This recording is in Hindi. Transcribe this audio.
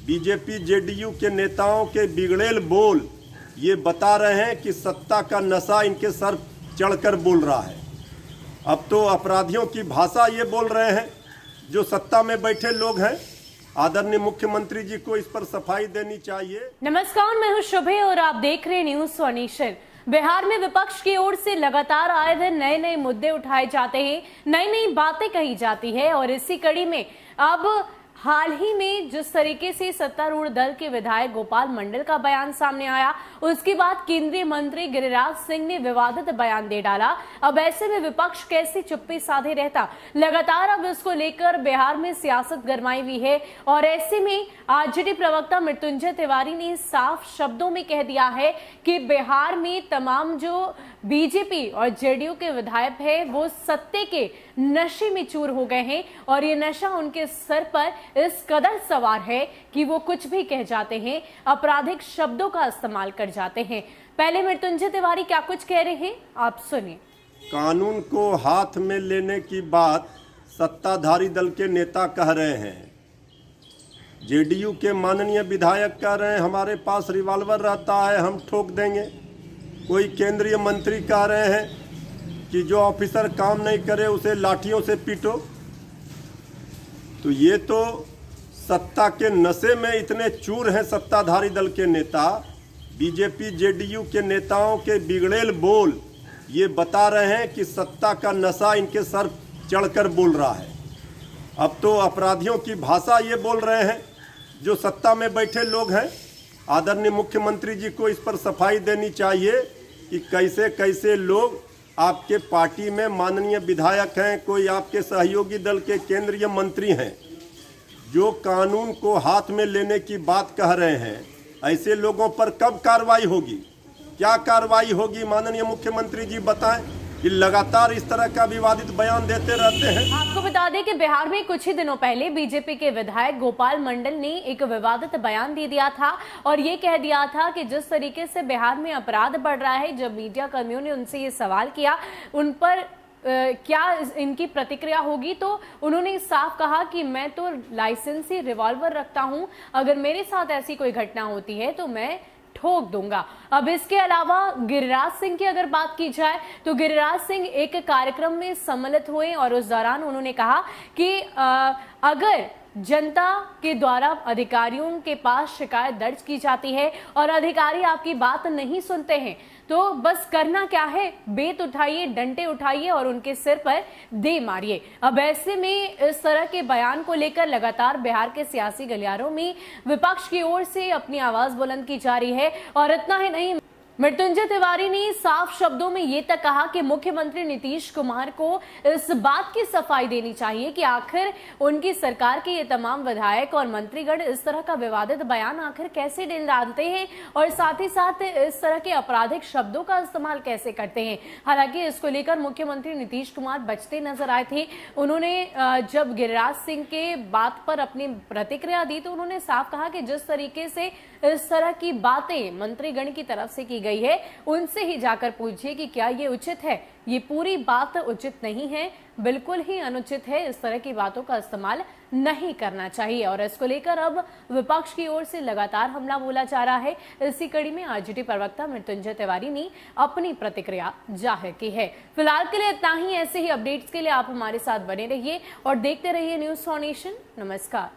बीजेपी जेडीयू के नेताओं के बिगड़ेल बोल ये बता रहे हैं कि सत्ता का नशा इनके सर चढ़कर बोल रहा है। अब तो अपराधियों की भाषा ये बोल रहे हैं जो सत्ता में बैठे लोग हैं। आदरणीय मुख्यमंत्री जी को इस पर सफाई देनी चाहिए। नमस्कार, मैं हूं शुभे और आप देख रहे हैं न्यूज फॉर नेशन। बिहार में विपक्ष की ओर से लगातार आए दिन नए नए मुद्दे उठाए जाते हैं, नई नई बातें कही जाती है और इसी कड़ी में अब हाल ही में जिस तरीके से सत्तारूढ़ दल के विधायक गोपाल मंडल का बयान सामने आया, उसके बाद केंद्रीय मंत्री गिरिराज सिंह ने विवादित बयान दे डाला। अब ऐसे में विपक्ष कैसे चुप्पी साधे रहता, लगातार अब इसको लेकर बिहार में सियासत गरमाई हुई है और ऐसे में आरजेडी प्रवक्ता मृत्युंजय तिवारी ने साफ शब्दों में कह दिया है कि बिहार में तमाम जो बीजेपी और जेडीयू के विधायक है वो सत्ते के नशे में चूर हो गए हैं और ये नशा उनके सर पर इस कदर सवार है कि वो कुछ भी कह जाते हैं, आपराधिक शब्दों का इस्तेमाल कर जाते हैं। पहले मृत्युंजय तिवारी क्या कुछ कह रहे हैं, आप सुनिए। कानून को हाथ में लेने की बात सत्ताधारी दल के नेता कह रहे हैं। जेडीयू के माननीय विधायक कह रहे हैं हमारे पास रिवॉल्वर रहता है, हम ठोक देंगे। कोई केंद्रीय मंत्री कह रहे हैं कि जो ऑफिसर काम नहीं करे उसे लाठियों से पीटो। तो ये तो सत्ता के नशे में इतने चूर हैं सत्ताधारी दल के नेता। बीजेपी जेडीयू के नेताओं के बिगड़ेल बोल ये बता रहे हैं कि सत्ता का नशा इनके सर चढ़कर बोल रहा है। अब तो अपराधियों की भाषा ये बोल रहे हैं जो सत्ता में बैठे लोग हैं। आदरणीय मुख्यमंत्री जी को इस पर सफाई देनी चाहिए कि कैसे कैसे लोग आपके पार्टी में माननीय विधायक हैं, कोई आपके सहयोगी दल के केंद्रीय मंत्री हैं, जो कानून को हाथ में लेने की बात कह रहे हैं। ऐसे लोगों पर कब कार्रवाई होगी, क्या कार्रवाई होगी? माननीय मुख्यमंत्री जी बताएं कि लगातार इस तरह का विवादित बयान देते रहते हैं। आपको बता दें कि बिहार में कुछ ही दिनों पहले बीजेपी के विधायक गोपाल मंडल ने एक विवादित बयान दे दिया था और ये कह दिया था कि जिस तरीके से बिहार में अपराध बढ़ रहा है, जब मीडिया कर्मियों ने उनसे ये सवाल किया उन पर क्या इनकी प्रतिक्रिया होगी, तो उन्होंने साफ कहा कि मैं तो लाइसेंसी रिवॉल्वर रखता हूं, अगर मेरे साथ ऐसी कोई घटना होती है तो मैं ठोक दूंगा। अब इसके अलावा गिरिराज सिंह की अगर बात की जाए तो गिरिराज सिंह एक कार्यक्रम में सम्मिलित हुए और उस दौरान उन्होंने कहा कि अगर जनता के द्वारा अधिकारियों के पास शिकायत दर्ज की जाती है और अधिकारी आपकी बात नहीं सुनते हैं तो बस करना क्या है, बेत उठाइए, डंडे उठाइए और उनके सिर पर दे मारिए। अब ऐसे में इस तरह के बयान को लेकर लगातार बिहार के सियासी गलियारों में विपक्ष की ओर से अपनी आवाज बुलंद की जा रही है और इतना ही नहीं, मृत्युंजय तिवारी ने साफ शब्दों में ये तक कहा कि मुख्यमंत्री नीतीश कुमार को इस बात की सफाई देनी चाहिए कि आखिर उनकी सरकार के ये तमाम विधायक और मंत्रीगण इस तरह का विवादित बयान आखिर कैसे डालते हैं और साथ ही साथ इस तरह के आपराधिक शब्दों का इस्तेमाल कैसे करते हैं। हालांकि इसको लेकर मुख्यमंत्री नीतीश कुमार बचते नजर आए थे। उन्होंने जब गिरिराज सिंह के बात पर अपनी प्रतिक्रिया दी तो उन्होंने साफ कहा कि जिस तरीके से इस तरह की बातें मंत्रीगण की तरफ से की गई है उनसे ही जाकर पूछिए कि क्या ये उचित है। ये पूरी बात उचित नहीं है, बिल्कुल ही अनुचित है। इस तरह की बातों का इस्तेमाल नहीं करना चाहिए और इसको लेकर अब विपक्ष की ओर से लगातार हमला बोला जा रहा है। इसी कड़ी में आरजेडी प्रवक्ता मृत्युंजय तिवारी ने अपनी प्रतिक्रिया जाहिर की है। फिलहाल के लिए इतना ही। ऐसे ही अपडेट्स के लिए आप हमारे साथ बने रहिए और देखते रहिए न्यूज फॉर नेशन। नमस्कार।